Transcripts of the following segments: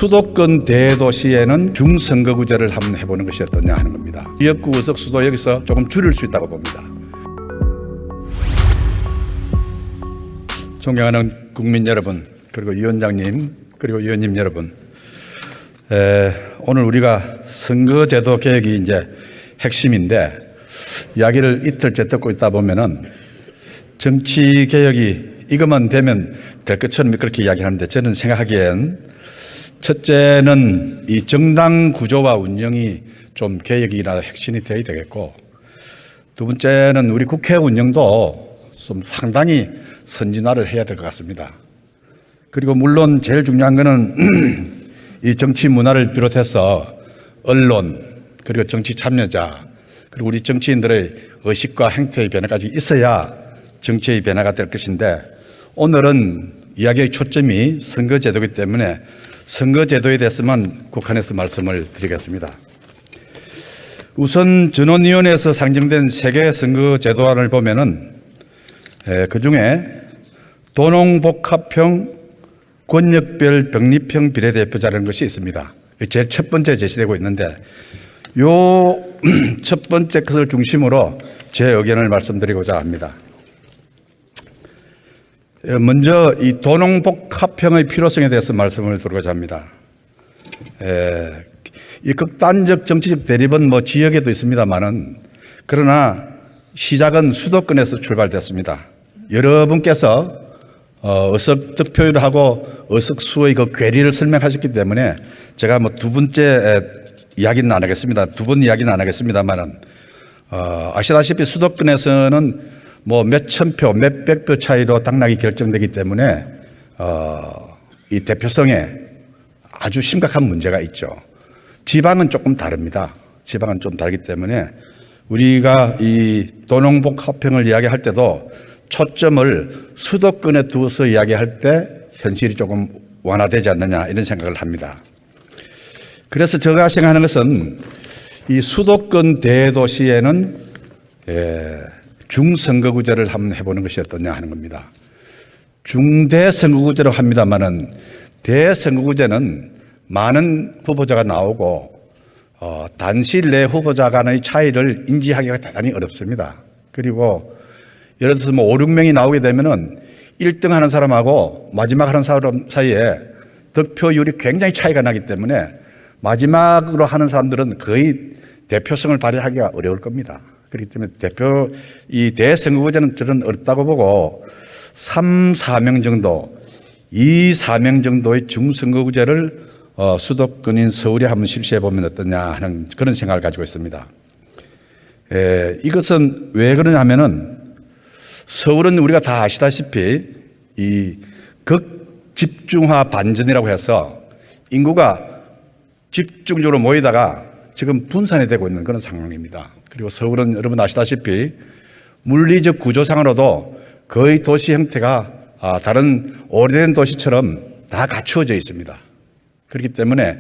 수도권 대도시에는 중선거구제를 한번 해보는 것이 어떠냐 하는 겁니다. 지역구 의석수도 여기서 조금 줄일 수 있다고 봅니다. 존경하는 국민 여러분, 그리고 위원장님, 그리고 위원님 여러분, 오늘 우리가 선거제도 개혁이 이제 핵심인데, 이야기를 이틀째 듣고 있다 보면은 정치 개혁이 이것만 되면 될 것처럼 그렇게 이야기하는데, 저는 생각하기엔 첫째는 이 정당 구조와 운영이 좀 개혁이나 혁신이 되어야 되겠고, 두 번째는 우리 국회 운영도 좀 상당히 선진화를 해야 될 것 같습니다. 그리고 물론 제일 중요한 거는 이 정치 문화를 비롯해서 언론, 그리고 정치 참여자, 그리고 우리 정치인들의 의식과 행태의 변화까지 있어야 정치의 변화가 될 것인데, 오늘은 이야기의 초점이 선거제도이기 때문에 선거제도에 대해서만 국한해서 말씀을 드리겠습니다. 우선 전원위원회에서 상정된 세계 선거제도안을 보면은 그중에 도농복합형 권역별 병립형 비례대표자라는 것이 있습니다. 제일 첫 번째 제시되고 있는데, 요 첫 번째 것을 중심으로 제 의견을 말씀드리고자 합니다. 먼저 이 도농복합형의 필요성에 대해서 말씀을 드리고자 합니다. 이 극단적 정치적 대립은 뭐 지역에도 있습니다만은, 그러나 시작은 수도권에서 출발됐습니다. 여러분께서 의석 득표율을 하고 의석 수의 그 괴리를 설명하셨기 때문에 제가 뭐 두 번째 이야기는 안 하겠습니다. 두 번 이야기는 안 하겠습니다만은, 아시다시피 수도권에서는 뭐 몇천 표, 몇백 표 차이로 당락이 결정되기 때문에 이 대표성에 아주 심각한 문제가 있죠. 지방은 조금 다릅니다. 지방은 좀 다르기 때문에 우리가 이 도농복합형을 이야기할 때도 초점을 수도권에 두어서 이야기할 때 현실이 조금 완화되지 않느냐, 이런 생각을 합니다. 그래서 제가 생각하는 것은 이 수도권 대도시에는 중선거구제를 한번 해보는 것이 어떠냐 하는 겁니다. 중대선거구제로 합니다만은, 대선거구제는 많은 후보자가 나오고 단실 내 후보자 간의 차이를 인지하기가 대단히 어렵습니다. 그리고 예를 들어서 뭐 5, 6명이 나오게 되면은 1등 하는 사람하고 마지막 하는 사람 사이에 득표율이 굉장히 차이가 나기 때문에 마지막으로 하는 사람들은 거의 대표성을 발휘하기가 어려울 겁니다. 그렇기 때문에 이 대선거구제는 저는 어렵다고 보고 3, 4명 정도, 2, 4명 정도의 중선거구제를 수도권인 서울에 한번 실시해 보면 어떠냐 하는 그런 생각을 가지고 있습니다. 이것은 왜 그러냐면은, 서울은 우리가 다 아시다시피 이 극집중화 반전이라고 해서 인구가 집중적으로 모이다가 지금 분산이 되고 있는 그런 상황입니다. 그리고 서울은 여러분 아시다시피 물리적 구조상으로도 거의 도시 형태가 다른 오래된 도시처럼 다 갖추어져 있습니다. 그렇기 때문에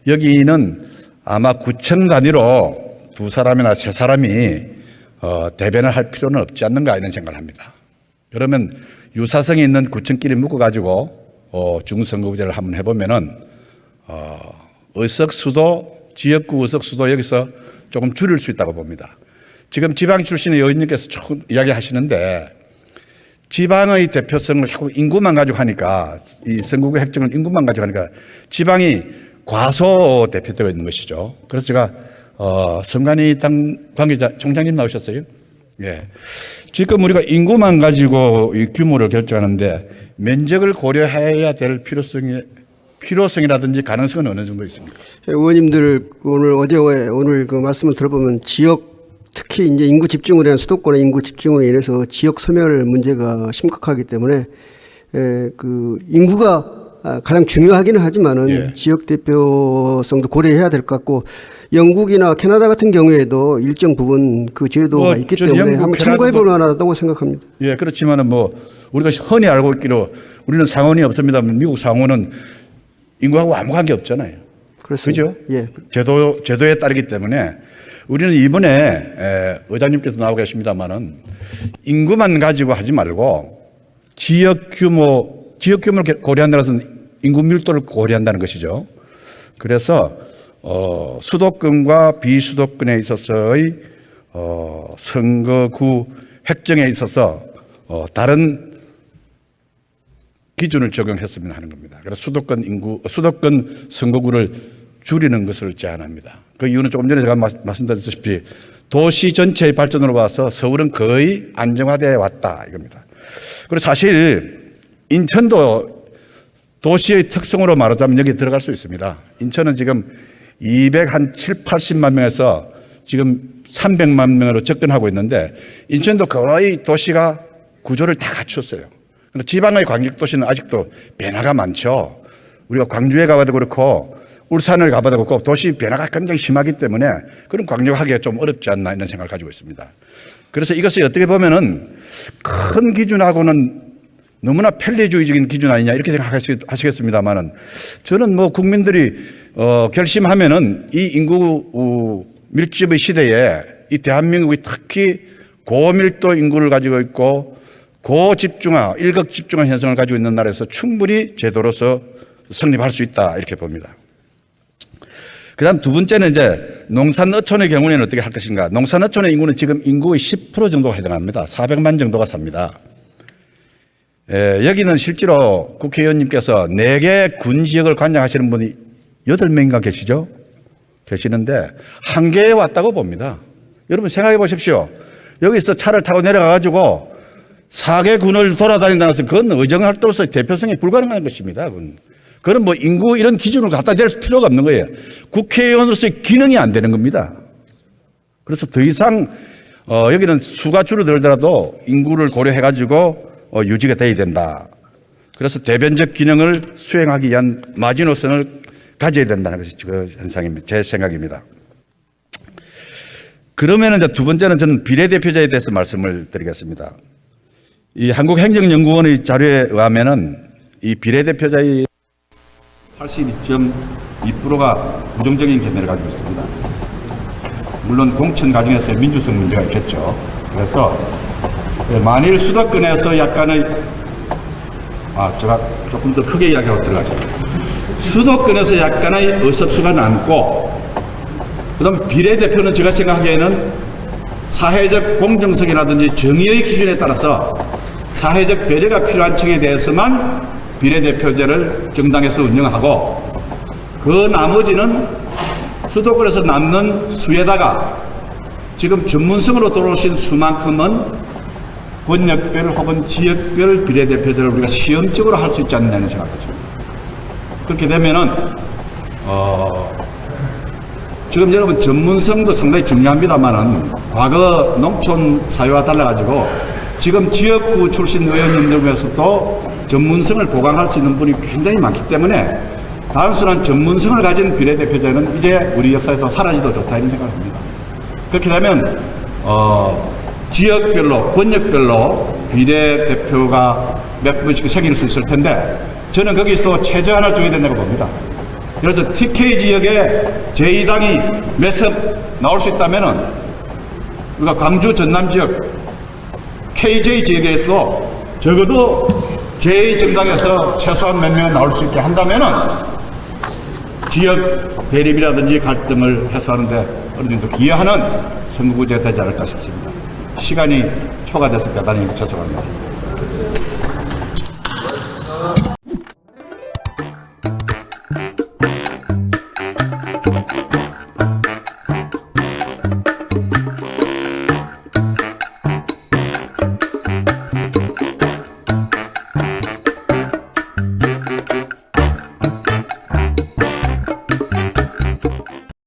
여기는 아마 구청 단위로 두 사람이나 세 사람이 대변을 할 필요는 없지 않는가, 이런 생각을 합니다. 그러면 유사성이 있는 구청끼리 묶어가지고 중선거구제를 한번 해보면은 의석수도, 지역구 의석수도 여기서 조금 줄일 수 있다고 봅니다. 지금 지방 출신의 의원님께서 조금 이야기하시는데, 지방의 대표성을 자꾸 인구만 가지고 하니까, 이 선거구 획정을 인구만 가지고 하니까 지방이 과소 대표되고 있는 것이죠. 그래서 제가 선관위 당 관계자 총장님 나오셨어요? 예. 지금 우리가 인구만 가지고 이 규모를 결정하는데 면적을 고려해야 될 필요성이라든지 가능성은 어느 정도 있습니까? 의원님들 오늘 그 말씀을 들어보면 지역, 특히 이제 인구 집중으로 인한 수도권의 인구 집중으로 인해서 지역 소멸 문제가 심각하기 때문에 그 인구가 가장 중요하기는 하지만은, 예, 지역 대표성도 고려해야 될 것 같고, 영국이나 캐나다 같은 경우에도 일정 부분 그 제도가 있기 때문에 한번 참고해 볼 만하다고 생각합니다. 예, 그렇지만은 뭐 우리가 흔히 알고 있기로 우리는 상원이 없습니다만 미국 상원은 인구하고 아무 관계 없잖아요. 그렇습니다. 그죠? 예. 제도에 따르기 때문에 우리는 이번에 의장님께서 나오고 계십니다만은 인구만 가지고 하지 말고 지역 규모를 고려한다는 것은 인구 밀도를 고려한다는 것이죠. 그래서 수도권과 비수도권에 있어서의 선거구 획정에 있어서 다른 기준을 적용했으면 하는 겁니다. 그래서 수도권 선거구를 줄이는 것을 제안합니다. 그 이유는 조금 전에 제가 말씀드렸다시피 도시 전체의 발전으로 봐서 서울은 거의 안정화되어 왔다 이겁니다. 그리고 사실 인천도 도시의 특성으로 말하자면 여기 들어갈 수 있습니다. 인천은 지금 280만 명에서 지금 300만 명으로 접근하고 있는데 인천도 거의 도시가 구조를 다 갖췄어요. 그런데 지방의 광역도시는 아직도 변화가 많죠. 우리가 광주에 가봐도 그렇고 울산을 가봐도 그렇고 도시 변화가 굉장히 심하기 때문에 그런 광역하기가 좀 어렵지 않나 이런 생각을 가지고 있습니다. 그래서 이것을 어떻게 보면은 큰 기준하고는 너무나 편리주의적인 기준 아니냐 이렇게 생각하시겠습니다만은 저는 뭐 국민들이 결심하면은 이 인구 밀집의 시대에 이 대한민국이 특히 고밀도 인구를 가지고 있고 고집중화, 일극집중화 현상을 가지고 있는 나라에서 충분히 제도로서 성립할 수 있다 이렇게 봅니다. 그 다음 두 번째는 이제 농산어촌의 경우에는 어떻게 할 것인가. 농산어촌의 인구는 지금 인구의 10% 정도가 해당합니다. 400만 정도가 삽니다. 여기는 실제로 국회의원님께서 4개 군지역을 관장하시는 분이 8명인가 계시죠? 계시는데 한계에 왔다고 봅니다. 여러분 생각해 보십시오. 여기서 차를 타고 내려가가지고 4개 군을 돌아다닌다는 것은 그건 의정활동으로서의 대표성이 불가능한 것입니다. 그건 뭐 인구 이런 기준을 갖다 댈 필요가 없는 거예요. 국회의원으로서의 기능이 안 되는 겁니다. 그래서 더 이상 여기는 수가 줄어들더라도 인구를 고려해가지고 유지가 돼야 된다. 그래서 대변적 기능을 수행하기 위한 마지노선을 가져야 된다는 것이 그 현상입니다. 제 생각입니다. 그러면 이제 두 번째는 저는 비례대표자에 대해서 말씀을 드리겠습니다. 이 한국행정연구원의 자료에 의하면은 이 비례대표자의 82.2%가 부정적인 견해를 가지고 있습니다. 물론 공천 과정에서의 민주성 문제가 있겠죠. 그래서 만일 수도권에서 약간의 제가 조금 더 크게 이야기하고 들어가겠습니다. 수도권에서 약간의 의석수가 남고 그다음 비례대표는 제가 생각하기에는 사회적 공정성이라든지 정의의 기준에 따라서 사회적 배려가 필요한 층에 대해서만 비례대표제를 정당에서 운영하고 그 나머지는 수도권에서 남는 수에다가 지금 전문성으로 들어오신 수만큼은 권역별 혹은 지역별 비례대표제를 우리가 시험적으로 할 수 있지 않느냐는 생각이죠. 그렇게 되면은 지금 여러분 전문성도 상당히 중요합니다만은 과거 농촌 사회와 달라가지고 지금 지역구 출신 의원님들 중에서도 전문성을 보강할 수 있는 분이 굉장히 많기 때문에 단순한 전문성을 가진 비례대표제는 이제 우리 역사에서 사라지도 좋다 이런 생각을 합니다. 그렇게 되면 지역별로 권역별로 비례대표가 몇 분씩 생길 수 있을 텐데 저는 거기서 최저한을 둬야 된다고 봅니다. 그래서 TK 지역에 제2당이 몇 석 나올 수 있다면은 우리가 광주 전남 지역 KJ 지역에서 적어도 제2정당에서 최소한 몇 명 나올 수 있게 한다면은 지역 대립이라든지 갈등을 해소하는데 어느 정도 기여하는 선거구제가 되지 않을까 싶습니다. 시간이 초과됐을 때 대단히 죄송합니다.